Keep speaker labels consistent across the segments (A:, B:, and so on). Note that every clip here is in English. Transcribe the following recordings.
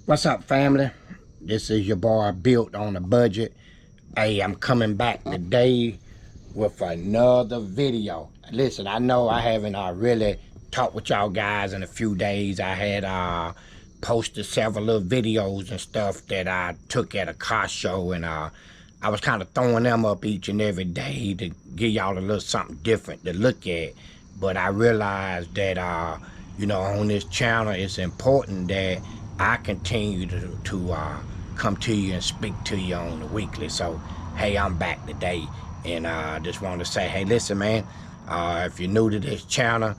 A: What's up, family? This is your boy Built on a Budget. Hey, I'm coming back today with another video. Listen, I know I haven't really talked with y'all guys in a few days. I had posted several little videos and stuff that I took at a car show, and I was kind of throwing them up each and every day to give y'all a little something different to look at. But I realized that on this channel, it's important that I continue to come to you and speak to you on the weekly. So, hey, I'm back today, and I just wanted to say, hey, listen, man, if you're new to this channel,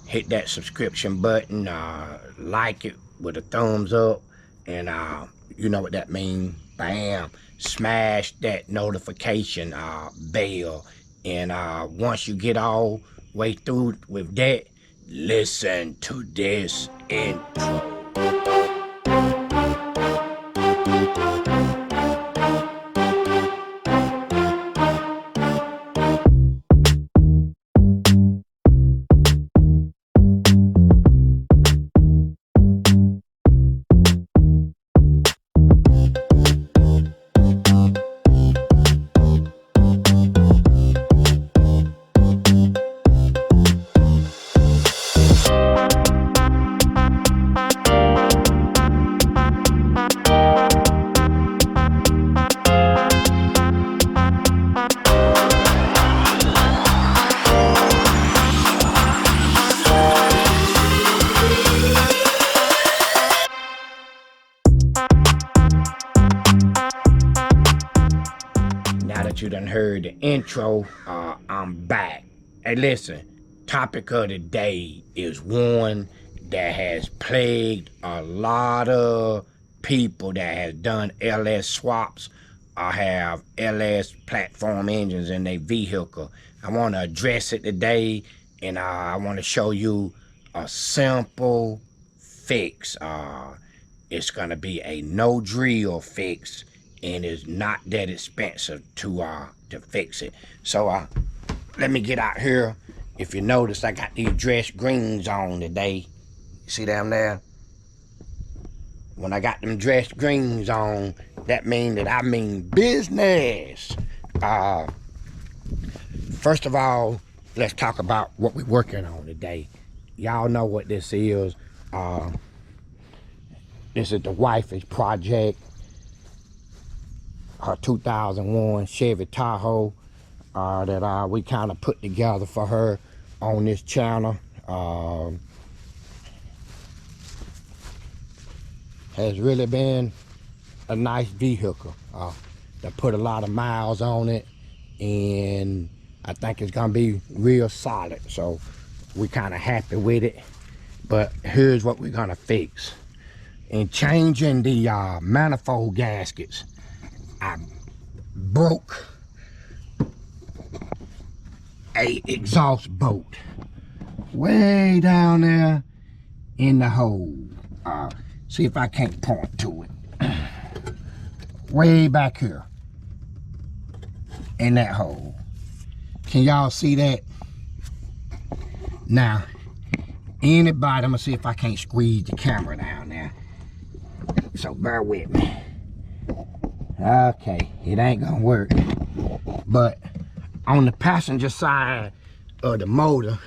A: hit that subscription button, like it with a thumbs up, and you know what that means, bam, smash that notification bell, and once you get all way through with that, listen to this intro. Now that you done heard the intro, I'm back. Hey, listen, topic of the day is one that has plagued a lot of people that has done LS swaps or have LS platform engines in their vehicle. I want to address it today, and I want to show you a simple fix. It's gonna be a no drill fix, and it's not that expensive to fix it. So let me get out here. If you notice, I got these dress greens on today. See them there? When I got them dress greens on, that means that I mean business. First of all, let's talk about what we're working on today. Y'all know what this is. This is the wifey's project. Her 2001 Chevy Tahoe that we kind of put together for her on this channel. Has really been a nice vehicle. That put a lot of miles on it, and I think it's gonna be real solid. So we're kind of happy with it. But here's what we're gonna fix. In changing the manifold gaskets, I broke a exhaust bolt way down there in the hole. See if I can't point to it. Way back here in that hole. Can y'all see that? Now, anybody, I'm gonna see if I can't squeeze the camera down there. So bear with me. Okay, it ain't gonna work. But on the passenger side of the motor,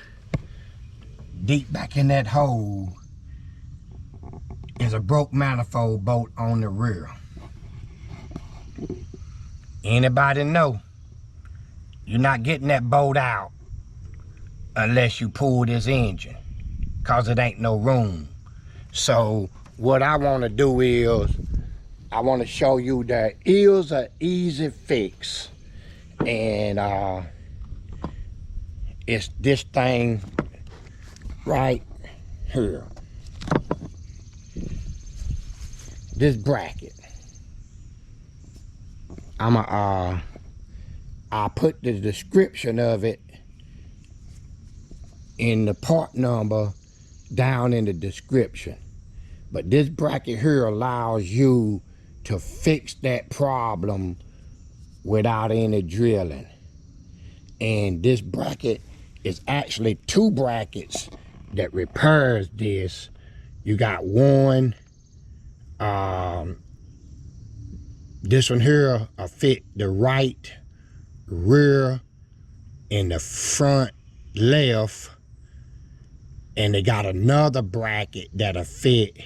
A: deep back in that hole, is a broke manifold bolt on the rear. Anybody know? You're not getting that bolt out unless you pull this engine, cause it ain't no room. So what I want to do is I want to show you that is an easy fix, and it's this thing right here, this bracket. I'll put the description of it in the part number down in the description. But this bracket here allows you to fix that problem without any drilling. And this bracket is actually two brackets that repairs this. You got one This one here will fit the right rear and the front left, and they got another bracket that'll fit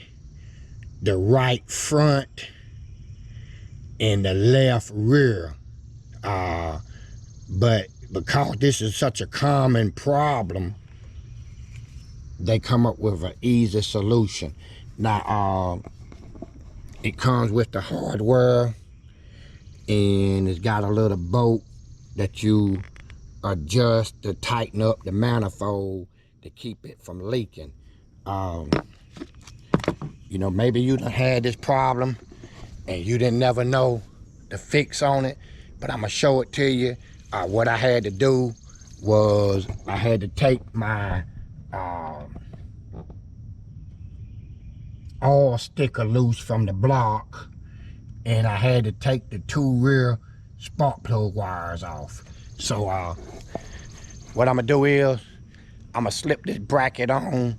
A: the right front and the left rear. But because this is such a common problem, they come up with an easy solution. Now, it comes with the hardware, and it's got a little bolt that you adjust to tighten up the manifold to keep it from leaking. You know, maybe you done had this problem and you didn't never know the fix on it, but I'm gonna show it to you. What I had to do was I had to take my oil sticker loose from the block, and I had to take the 2 rear spark plug wires off. So what I'm gonna do is I'm gonna slip this bracket on,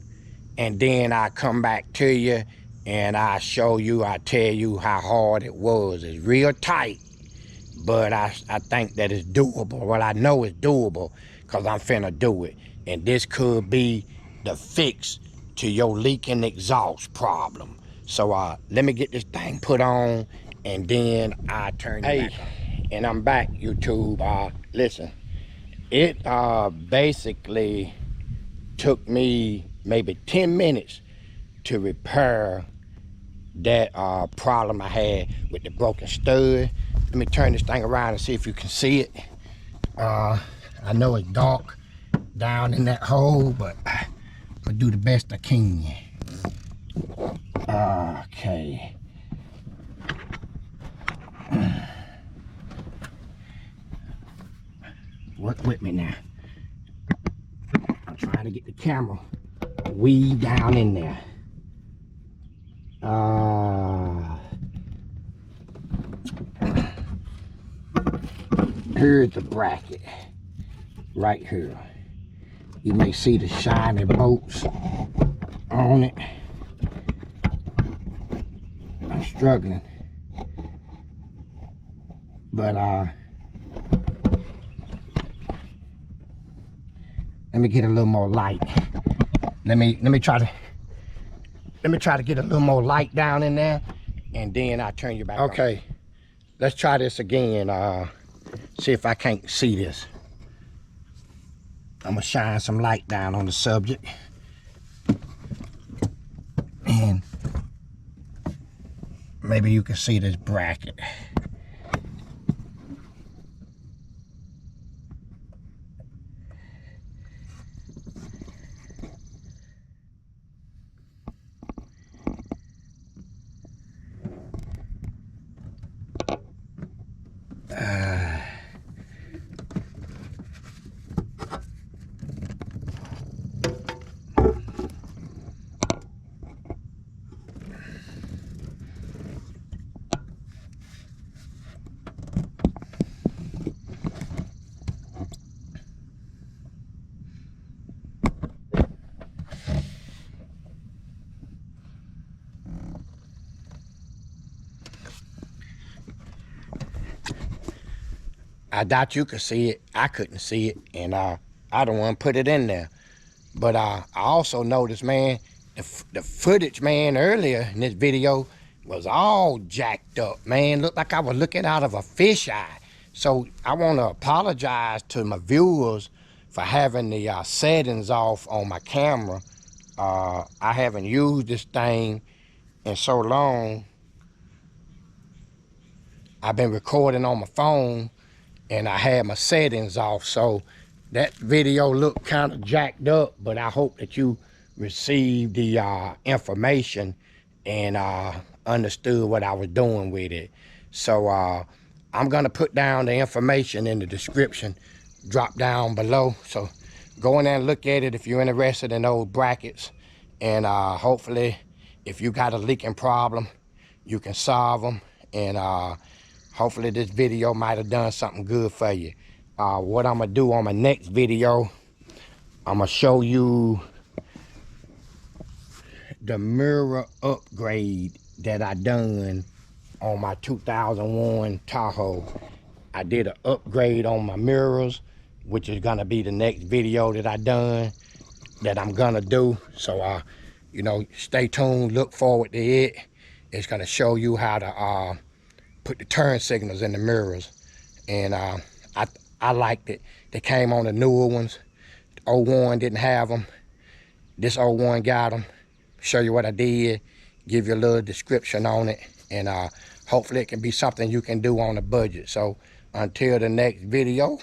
A: and then I come back to you and I show you, I tell you how hard it was. It's real tight, but I think that it's doable. Well, I know it's doable because I'm finna do it. And this could be the fix to your leaking exhaust problem. So let me get this thing put on, and then I turn it back on. And I'm back, YouTube. Listen, it basically took me maybe 10 minutes to repair that problem I had with the broken stud. Let me turn this thing around and see if you can see it. I know it's dark down in that hole, but I'm gonna do the best I can. Okay. Work with me now. I'm trying to get the camera way down in there. Here's the bracket right here. You may see the shiny bolts on it. I'm struggling, but let me get a little more light. Let me try to get a little more light down in there, and then I'll turn you back on. Okay, let's try this again. See if I can't see this. I'm gonna shine some light down on the subject, and maybe you can see this bracket. I doubt you could see it. I couldn't see it, and I don't want to put it in there. But I also noticed, man, the footage, man, earlier in this video was all jacked up, man. Looked like I was looking out of a fisheye. So I want to apologize to my viewers for having the settings off on my camera. I haven't used this thing in so long. I've been recording on my phone, and I had my settings off, so that video looked kind of jacked up, but I hope that you received the information and understood what I was doing with it. So I'm gonna put down the information in the description, drop down below, so go in there and look at it if you're interested in those brackets, and hopefully if you got a leaking problem, you can solve them, and hopefully this video might have done something good for you. What I'm gonna do on my next video, I'm gonna show you the mirror upgrade that I done on my 2001 Tahoe. I did an upgrade on my mirrors, which is gonna be the next video that I done, that I'm gonna do. So you know, stay tuned, look forward to it. It's gonna show you how to put the turn signals in the mirrors. And I liked it. They came on the newer ones. 01 didn't have them. This 01 got them. Show you what I did, give you a little description on it, and hopefully it can be something you can do on a budget. So until the next video,